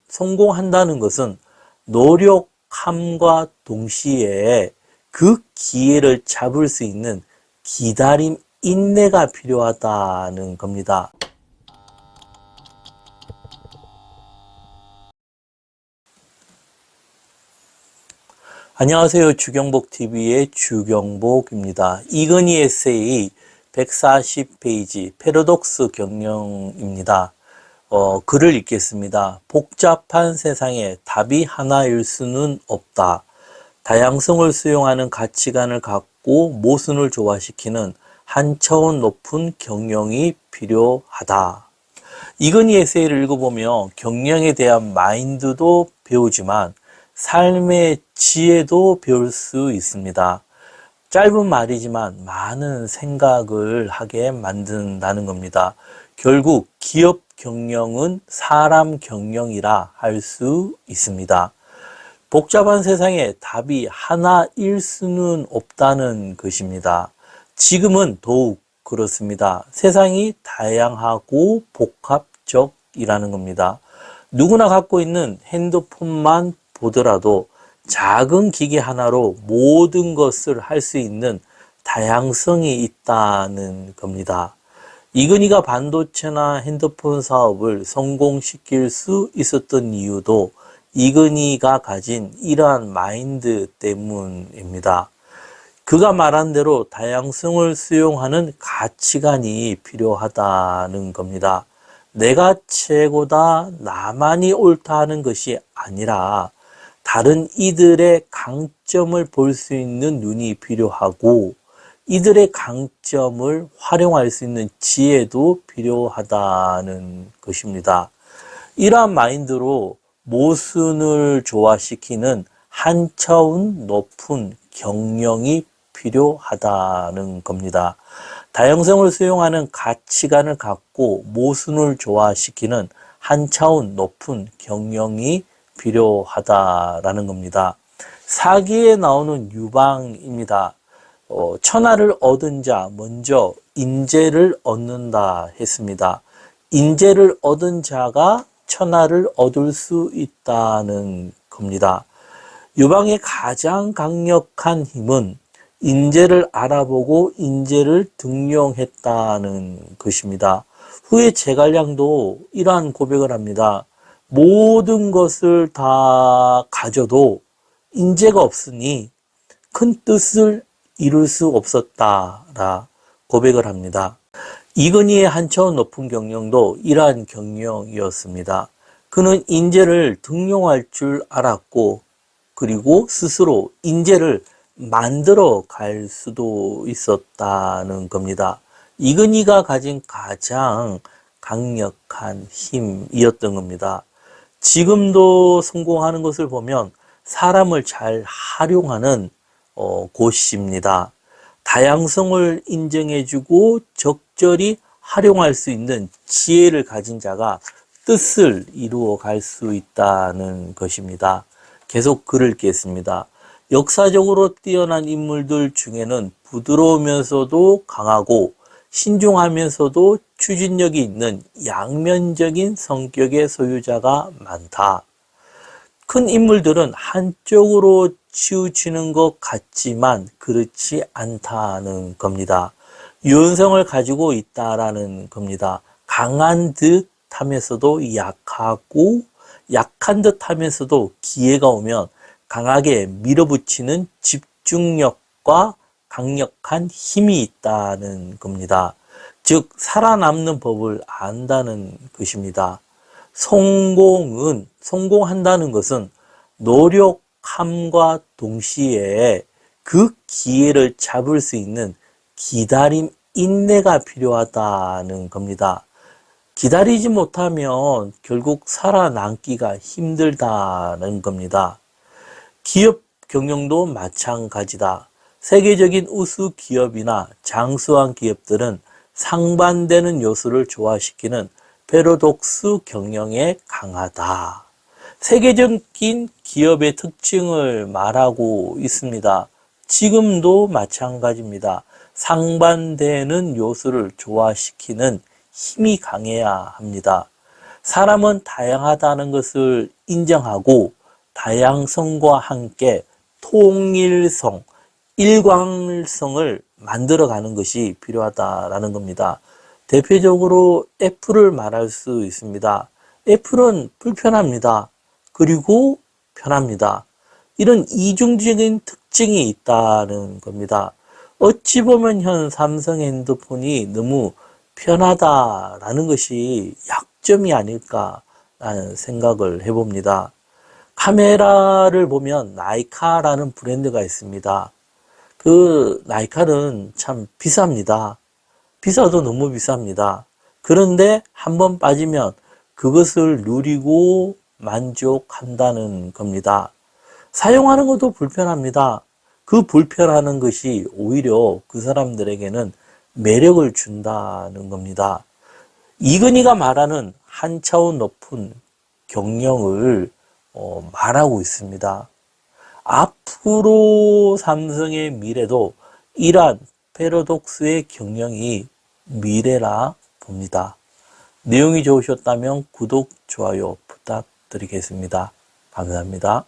성공한다는 것은 노력함과 동시에 그 기회를 잡을 수 있는 기다림, 인내가 필요하다는 겁니다. 안녕하세요. 주경복TV의 주경복입니다. 이건희 에세이 140페이지 패러독스 경영입니다. 글을 읽겠습니다. 복잡한 세상에 답이 하나일 수는 없다. 다양성을 수용하는 가치관을 갖고 모순을 조화시키는 한 차원 높은 경영이 필요하다. 이건희 에세이를 읽어보며 경영에 대한 마인드도 배우지만 삶의 지혜도 배울 수 있습니다. 짧은 말이지만 많은 생각을 하게 만든다는 겁니다. 결국 기업 경영은 사람 경영이라 할 수 있습니다. 복잡한 세상에 답이 하나일 수는 없다는 것입니다. 지금은 더욱 그렇습니다. 세상이 다양하고 복합적이라는 겁니다. 누구나 갖고 있는 핸드폰만 보더라도 작은 기계 하나로 모든 것을 할 수 있는 다양성이 있다는 겁니다. 이건희가 반도체나 핸드폰 사업을 성공시킬 수 있었던 이유도 이건희가 가진 이러한 마인드 때문입니다. 그가 말한 대로 다양성을 수용하는 가치관이 필요하다는 겁니다. 내가 최고다, 나만이 옳다 하는 것이 아니라 다른 이들의 강점을 볼 수 있는 눈이 필요하고 이들의 강점을 활용할 수 있는 지혜도 필요하다는 것입니다. 이러한 마인드로 모순을 조화시키는 한 차원 높은 경영이 필요하다는 겁니다. 다양성을 수용하는 가치관을 갖고 모순을 조화시키는 한 차원 높은 경영이 필요하다라는 겁니다. 사기에 나오는 유방입니다. 천하를 얻은 자 먼저 인재를 얻는다 했습니다. 인재를 얻은 자가 천하를 얻을 수 있다는 겁니다. 유방의 가장 강력한 힘은 인재를 알아보고 인재를 등용했다는 것입니다. 후에 제갈량도 이러한 고백을 합니다. 모든 것을 다 가져도 인재가 없으니 큰 뜻을 이룰 수 없었다라 고백을 합니다. 이건희의 한 차원 높은 경영도 이러한 경영이었습니다. 그는 인재를 등용할 줄 알았고 그리고 스스로 인재를 만들어 갈 수도 있었다는 겁니다. 이건희가 가진 가장 강력한 힘이었던 겁니다. 지금도 성공하는 것을 보면 사람을 잘 활용하는 곳입니다. 다양성을 인정해주고 적절히 활용할 수 있는 지혜를 가진 자가 뜻을 이루어 갈 수 있다는 것입니다. 계속 글을 읽겠습니다. 역사적으로 뛰어난 인물들 중에는 부드러우면서도 강하고 신중하면서도 추진력이 있는 양면적인 성격의 소유자가 많다. 큰 인물들은 한쪽으로 치우치는 것 같지만 그렇지 않다는 겁니다. 유연성을 가지고 있다라는 겁니다. 강한 듯 하면서도 약하고 약한 듯 하면서도 기회가 오면 강하게 밀어붙이는 집중력과 강력한 힘이 있다는 겁니다. 즉 살아남는 법을 안다는 것입니다. 성공한다는 것은 노력함과 동시에 그 기회를 잡을 수 있는 기다림, 인내가 필요하다는 겁니다. 기다리지 못하면 결국 살아남기가 힘들다는 겁니다. 기업 경영도 마찬가지다. 세계적인 우수 기업이나 장수한 기업들은 상반되는 요소를 조화시키는 패러독스 경영에 강하다. 세계적인 기업의 특징을 말하고 있습니다. 지금도 마찬가지입니다. 상반되는 요소를 조화시키는 힘이 강해야 합니다. 사람은 다양하다는 것을 인정하고 다양성과 함께 통일성, 일관성을 만들어가는 것이 필요하다라는 겁니다. 대표적으로 애플을 말할 수 있습니다. 애플은 불편합니다. 그리고 편합니다. 이런 이중적인 특징이 있다는 겁니다. 어찌 보면 현 삼성 핸드폰이 너무 편하다라는 것이 약점이 아닐까라는 생각을 해봅니다. 카메라를 보면 나이카라는 브랜드가 있습니다. 그 나이카는 참 비쌉니다. 비싸도 너무 비쌉니다. 그런데 한번 빠지면 그것을 누리고 만족한다는 겁니다. 사용하는 것도 불편합니다. 그 불편하는 것이 오히려 그 사람들에게는 매력을 준다는 겁니다. 이건희가 말하는 한 차원 높은 경영을 말하고 있습니다. 앞으로 삼성의 미래도 이러한 패러독스의 경영이 미래라 봅니다. 내용이 좋으셨다면 구독, 좋아요 부탁드리겠습니다. 감사합니다.